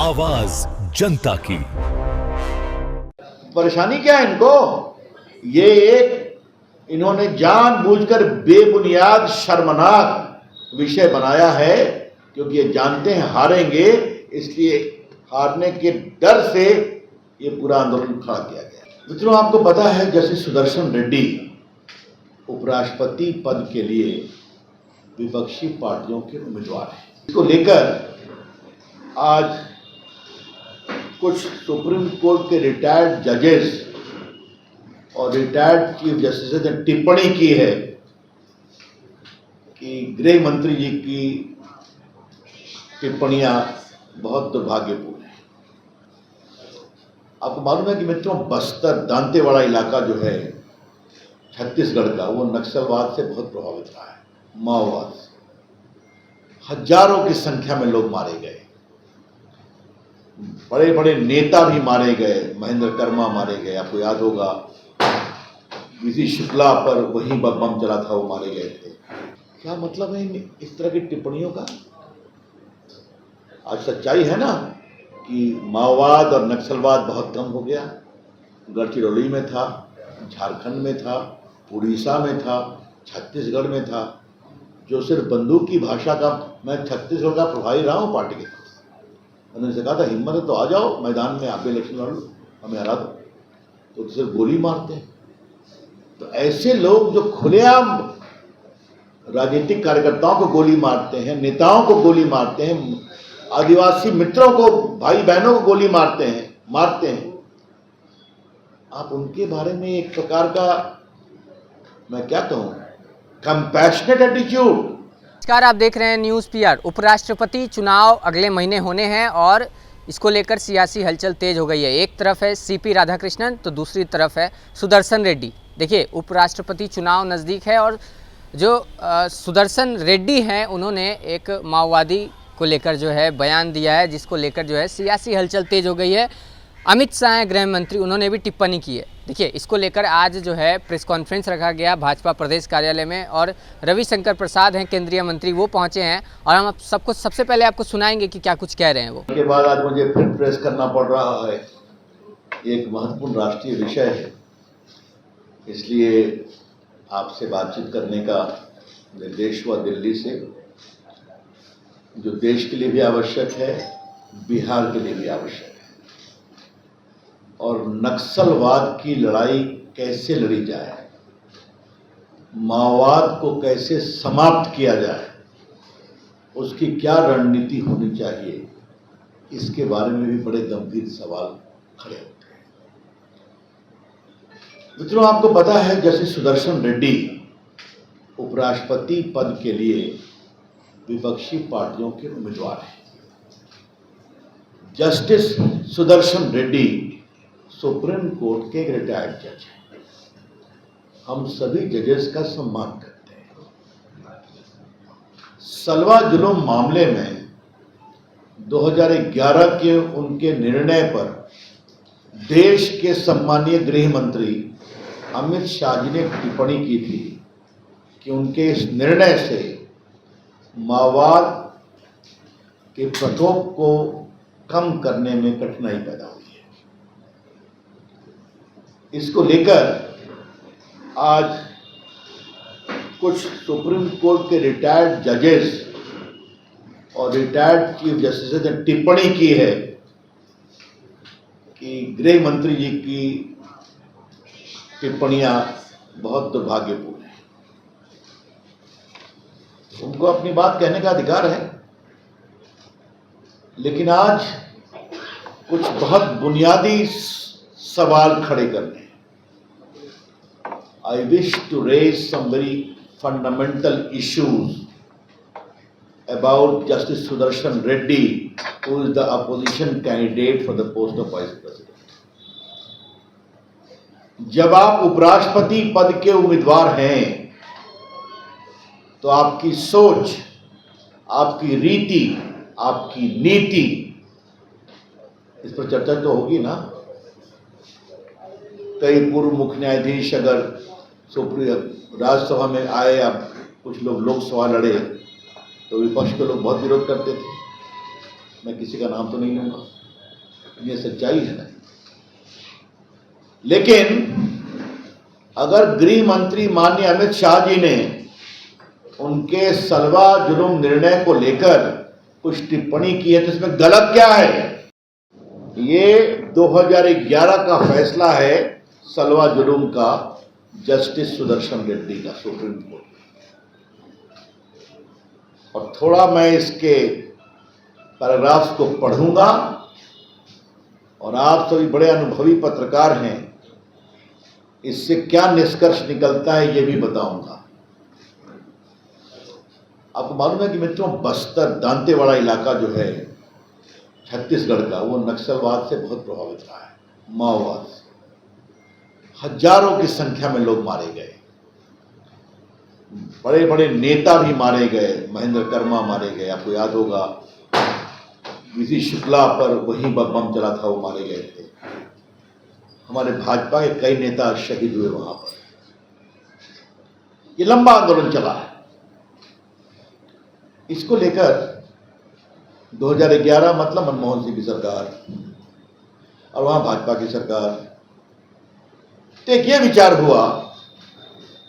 आवाज जनता की। परेशानी क्या है इनको? ये एक इन्होंने जानबूझकर बेबुनियाद शर्मनाक विषय बनाया है, क्योंकि ये जानते हैं हारेंगे, इसलिए हारने के डर से ये पूरा आंदोलन खड़ा किया गया। मित्रों, आपको पता है जस्टिस सुदर्शन रेड्डी उपराष्ट्रपति पद के लिए विपक्षी पार्टियों के उम्मीदवार हैं। इसको लेकर आज कुछ सुप्रीम कोर्ट के रिटायर्ड जजेस और रिटायर्ड चीफ जस्टिस ने टिप्पणी की है कि गृह मंत्री जी की टिप्पणियां बहुत दुर्भाग्यपूर्ण है। आपको मालूम है कि मित्रों, बस्तर दांतेवाड़ा इलाका जो है छत्तीसगढ़ का, वो नक्सलवाद से बहुत प्रभावित रहा है, माओवाद से। हजारों की संख्या में लोग मारे गए, बड़े बड़े नेता भी मारे गए, महेंद्र कर्मा मारे गए, आपको याद होगा विधि शुक्ला पर वही बम चला था, वो मारे गए थे। क्या मतलब है इस तरह की टिप्पणियों का? आज सच्चाई है ना कि माओवाद और नक्सलवाद बहुत कम हो गया। गढ़चिरौली में था, झारखंड में था, उड़ीसा में था, छत्तीसगढ़ में था। जो सिर्फ बंदूक की भाषा का, मैं छत्तीसगढ़ का प्रभारी रहा हूँ पार्टी के पास, उन्होंने कहा था हिम्मत है तो आ जाओ मैदान में, आप भी इलेक्शन लड़ लो, हमें हरा दो, तो सिर्फ गोली मारते हैं। तो ऐसे लोग जो खुलेआम राजनीतिक कार्यकर्ताओं को गोली मारते हैं, नेताओं को गोली मारते हैं, आदिवासी मित्रों को, भाई बहनों को गोली मारते हैं, आप उनके बारे में एक प्रकार का, मैं क्या कहूं, कंपैशनेट एटीट्यूड। नमस्कार, आप देख रहे हैं न्यूज़ पीआर। उपराष्ट्रपति चुनाव अगले महीने होने हैं और इसको लेकर सियासी हलचल तेज हो गई है। एक तरफ है सीपी राधाकृष्णन तो दूसरी तरफ है सुदर्शन रेड्डी। देखिए, उपराष्ट्रपति चुनाव नज़दीक है और जो सुदर्शन रेड्डी हैं उन्होंने एक माओवादी को लेकर जो है बयान दिया है, जिसको लेकर जो है सियासी हलचल तेज हो गई है। अमित शाह हैं गृह मंत्री, उन्होंने भी टिप्पणी की है। देखिए, इसको लेकर आज जो है प्रेस कॉन्फ्रेंस रखा गया भाजपा प्रदेश कार्यालय में और रविशंकर प्रसाद हैं केंद्रीय मंत्री, वो पहुंचे हैं और हम सबको सबसे पहले आपको सुनाएंगे कि क्या कुछ कह रहे हैं वो। के बाद आज मुझे फिर प्रेस करना पड़ रहा है, एक महत्वपूर्ण राष्ट्रीय विषय है, इसलिए आपसे बातचीत करने का निर्देश हुआ दिल्ली से, जो देश के लिए भी आवश्यक है, बिहार के लिए भी आवश्यक है। और नक्सलवाद की लड़ाई कैसे लड़ी जाए, माओवाद को कैसे समाप्त किया जाए, उसकी क्या रणनीति होनी चाहिए, इसके बारे में भी बड़े गंभीर सवाल खड़े होते हैं। मित्रों, आपको पता है जस्टिस सुदर्शन रेड्डी उपराष्ट्रपति पद के लिए विपक्षी पार्टियों के उम्मीदवार हैं। Justice Sudarshan Reddy supreme court के एक रिटायर्ड जज हैं। हम सभी जजेस का सम्मान करते हैं। सलवा जुल्म मामले में 2011 के उनके निर्णय पर देश के सम्मानीय गृह मंत्री अमित शाह जी ने टिप्पणी की थी कि उनके इस निर्णय से माओवाद के प्रकोप को कम करने में कठिनाई पैदा हुई है। इसको लेकर आज कुछ सुप्रीम कोर्ट के रिटायर्ड जजेस और रिटायर्ड चीफ जस्टिस ने टिप्पणी की है कि गृह मंत्री जी की टिप्पणियां बहुत दुर्भाग्यपूर्ण है। उनको अपनी बात कहने का अधिकार है, लेकिन आज कुछ बहुत बुनियादी सवाल खड़े करने हैं। I wish to raise some very fundamental issues about Justice Sudarshan Reddy, who is the opposition candidate for the post of Vice President. जब आप उपराष्ट्रपति पद के उम्मीदवार हैं तो आपकी सोच, आपकी रीति, आपकी नीति, इस पर चर्चा तो होगी ना। कई पूर्व मुख्य न्यायाधीश अगर राज्यसभा में आए, अब कुछ लोग लोकसभा लड़े, तो विपक्ष के लोग बहुत विरोध करते थे। मैं किसी का नाम तो नहीं लूँगा, ये सच्चाई है ना। लेकिन अगर गृह मंत्री माननीय अमित शाह जी ने उनके सलवा जुर्म निर्णय को लेकर कुछ टिप्पणी की है तो इसमें गलत क्या है? ये 2011 का फैसला है सलवा जुर्म का, जस्टिस सुदर्शन रेड्डी का, सुप्रीम कोर्ट। और थोड़ा मैं इसके पैराग्राफ्स को पढ़ूंगा और आप सभी बड़े अनुभवी पत्रकार हैं, इससे क्या निष्कर्ष निकलता है ये भी बताऊंगा। आपको मालूम है कि मित्रों, बस्तर दांतेवाड़ा इलाका जो है छत्तीसगढ़ का, वो नक्सलवाद से बहुत प्रभावित रहा है, माओवाद से। हजारों की संख्या में लोग मारे गए, बड़े बड़े नेता भी मारे गए, महेंद्र कर्मा मारे गए, आपको याद होगा विधि शुक्ला पर वही बम चला था, वो मारे गए थे। हमारे भाजपा के कई नेता शहीद हुए वहां पर। ये लंबा आंदोलन चला है। इसको लेकर 2011 मतलब मनमोहन सिंह की सरकार और वहां भाजपा की सरकार, तो एक ये विचार हुआ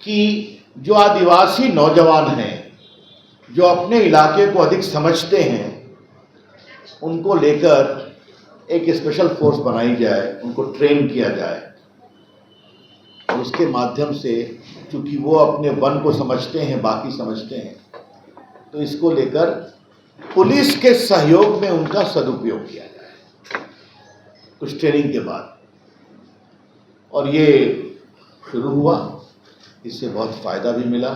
कि जो आदिवासी नौजवान हैं, जो अपने इलाके को अधिक समझते हैं, उनको लेकर एक स्पेशल फोर्स बनाई जाए, उनको ट्रेन किया जाए और उसके माध्यम से, चूंकि वो अपने वन को समझते हैं, बाकी समझते हैं, तो इसको लेकर पुलिस के सहयोग में उनका सदुपयोग किया जाए कुछ ट्रेनिंग के बाद। और ये शुरू हुआ, इससे बहुत फायदा भी मिला।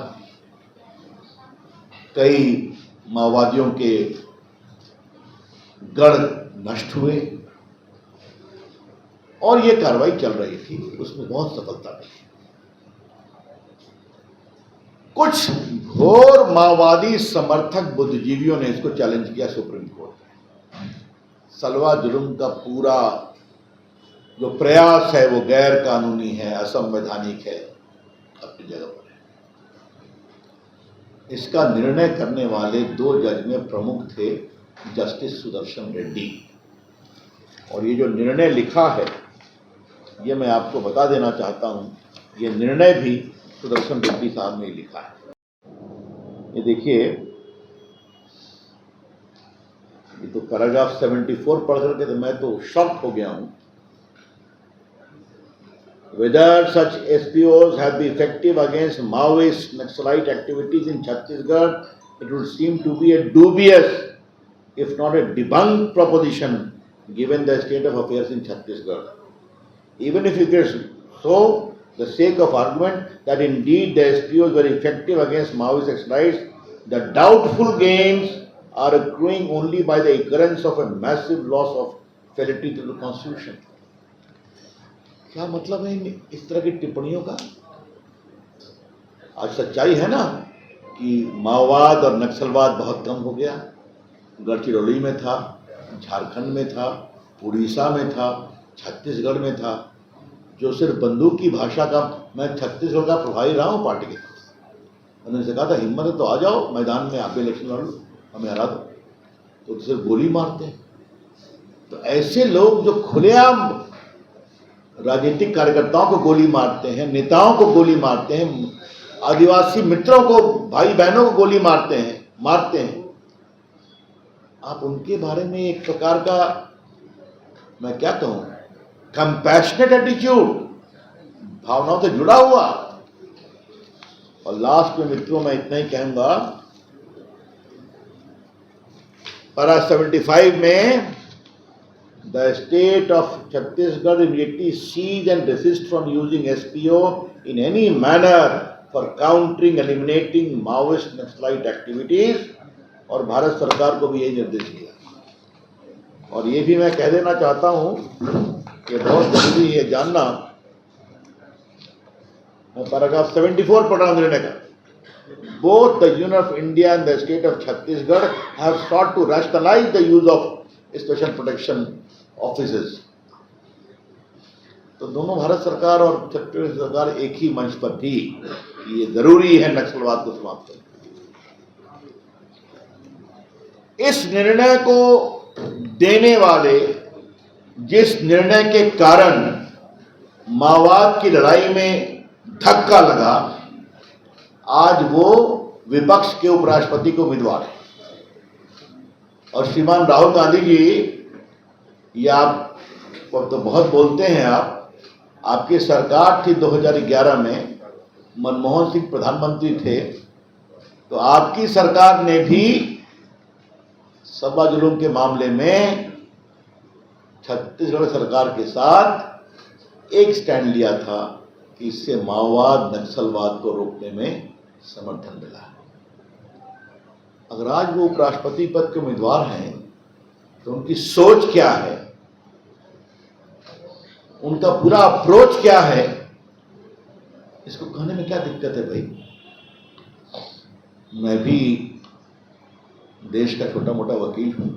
कई माओवादियों के गढ़ नष्ट हुए और ये कार्रवाई चल रही थी, उसमें बहुत सफलता मिली। कुछ घोर माओवादी समर्थक बुद्धिजीवियों ने इसको चैलेंज किया सुप्रीम कोर्ट में। सलवा जुर्म का पूरा जो प्रयास है वो गैर कानूनी है, असंवैधानिक है, अपनी जगह पर है। इसका निर्णय करने वाले 2 जज में प्रमुख थे जस्टिस सुदर्शन रेड्डी। और ये जो निर्णय लिखा है, ये मैं आपको बता देना चाहता हूं, ये निर्णय भी सुदर्शन रेड्डी साहब ने लिखा है। ये देखिए, ये तो पैराग्राफ 74 पढ़ करके तो मैं तो शॉक हो गया हूं। Whether such SPOs have been effective against Maoist Naxalite activities in Chhattisgarh, it would seem to be a dubious, if not a debunked proposition, given the state of affairs in Chhattisgarh. Even if it is so, the sake of argument that indeed the SPOs were effective against Maoist Naxalites, the doubtful gains are accruing only by the occurrence of a massive loss of fidelity to the Constitution. क्या मतलब है इस तरह की टिप्पणियों का? आज सच्चाई है ना कि माओवाद और नक्सलवाद बहुत कम हो गया। गढ़चिरौली में था, झारखंड में था, उड़ीसा में था, छत्तीसगढ़ में था। जो सिर्फ बंदूक की भाषा का, मैं छत्तीसगढ़ का प्रभारी रहा हूँ पार्टी के पास। उन्होंने कहा था हिम्मत है तो आ जाओ मैदान में, आप इलेक्शन लड़ लो, हमें हरा दो, तो सिर्फ गोली मारते हैं। तो ऐसे लोग जो खुलेआम राजनीतिक कार्यकर्ताओं को गोली मारते हैं, नेताओं को गोली मारते हैं, आदिवासी मित्रों को, भाई बहनों को गोली मारते हैं, आप उनके बारे में एक प्रकार का, मैं क्या कहूं, कंपैशनेट एटीट्यूड, भावनाओं से जुड़ा हुआ। और लास्ट में मित्रों मैं इतना ही कहूंगा, पारा 75 में the state of Chhattisgarh immediately cease and desist from using SPO in any manner for countering, eliminating Maoist Naxalite activities, और भारत सरकार को भी यही निर्देश दिया। और ये भी मैं कह देना चाहता हूं कि बहुत जरूरी है जानना, मैं पैराग्राफ 74 पढ़ रहा हूं निर्णय का। Both the Union of India and the state of Chhattisgarh have sought to rationalize the use of special protection offices. तो दोनों भारत सरकार और छत्तीसगढ़ सरकार एक ही मंच पर थी कि ये जरूरी है नक्सलवाद को समाप्त करना। इस निर्णय को देने वाले जिस निर्णय के कारण माओवाद की लड़ाई में धक्का लगा, आज वो विपक्ष के उपराष्ट्रपति के उम्मीदवार हैं। और श्रीमान राहुल गांधी जी, ये आप तो बहुत बोलते हैं, आपकी सरकार थी 2011 में, मनमोहन सिंह प्रधानमंत्री थे, तो आपकी सरकार ने भी सभा जुलूम के मामले में छत्तीसगढ़ सरकार के साथ एक स्टैंड लिया था कि इससे माओवाद नक्सलवाद को रोकने में समर्थन मिला। अगर आज वो उपराष्ट्रपति पद के उम्मीदवार हैं तो उनकी सोच क्या है, उनका पूरा अप्रोच क्या है, इसको कहने में क्या दिक्कत है भाई। मैं भी देश का छोटा मोटा वकील हूं,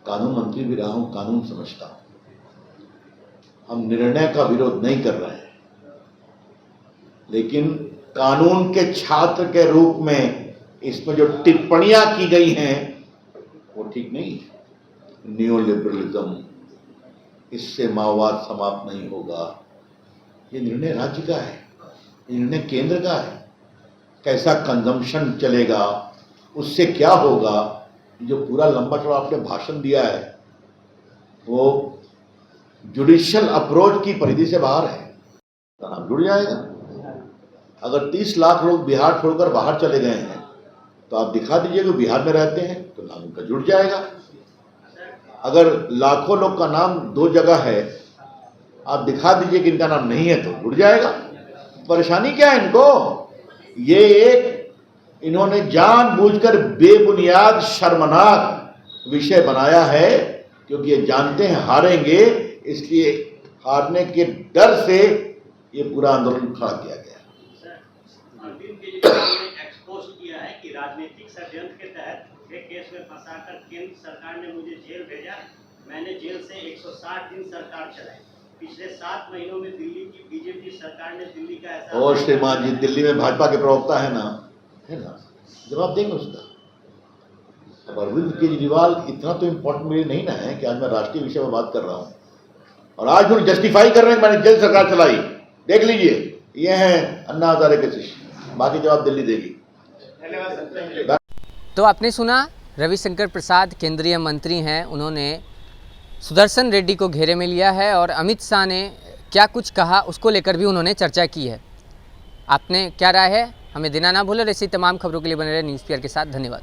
कानून मंत्री भी रहा हूं, कानून समझता हूं। हम निर्णय का विरोध नहीं कर रहे हैं, लेकिन कानून के छात्र के रूप में इसमें जो टिप्पणियां की गई हैं वो ठीक नहीं है। न्यू लिबरलिज्म, इससे माओवाद समाप्त नहीं होगा। ये निर्णय राज्य का है, ये निर्णय केंद्र का है। कैसा कंजम्पशन चलेगा, उससे क्या होगा, जो पूरा लंबा चौड़ा आपने भाषण दिया है वो जुडिशियल अप्रोच की परिधि से बाहर है। तो नाम जुड़ जाएगा। अगर 30 लाख लोग बिहार छोड़कर बाहर चले गए हैं तो आप दिखा दीजिए कि बिहार में रहते हैं, तो नाम उनका जुड़ जाएगा। अगर लाखों लोग का नाम 2 जगह है, आप दिखा दीजिए कि इनका नाम नहीं है, तो जुड़ जाएगा। परेशानी क्या है इनको? ये एक इन्होंने जानबूझकर बेबुनियाद शर्मनाक विषय बनाया है, क्योंकि ये जानते हैं हारेंगे, इसलिए हारने के डर से ये पूरा आंदोलन खड़ा किया गया। अरविंद केजरीवाल ने एक्सपोज किया है कि राजनीतिक षड्यंत्र के तहत एक केस में फंसाकर केंद्र सरकार ने मुझे जेल भेजा। मैंने जेल से 160 दिन सरकार चलाई। पिछले 7 महीनों में दिल्ली की बीजेपी सरकार ने दिल्ली का ऐसा और श्रीमान जी, दिल्ली में भाजपा के प्रवक्ता है ना, जवाब देंगे उसका। अब अरविंद केजरीवाल इतना तो इम्पोर्टेंट मेरे नहीं ना है कि आज मैं राष्ट्रीय विषय में बात कर रहा हूं और आज वो जस्टिफाई कर रहे हैं मैंने जेल सरकार चलाई। देख लीजिए, ये हैं अन्ना हजारे के शिष्य, बाकी जवाब दिल्ली देगी। तो आपने सुना, रविशंकर प्रसाद केंद्रीय मंत्री हैं, उन्होंने सुदर्शन रेड्डी को घेरे में लिया है और अमित शाह ने क्या कुछ कहा उसको लेकर भी उन्होंने चर्चा की है। आपने क्या राय है हमें देना ना भूलें। ऐसी तमाम खबरों के लिए बने रहे न्यूज़ पीआर के साथ। धन्यवाद।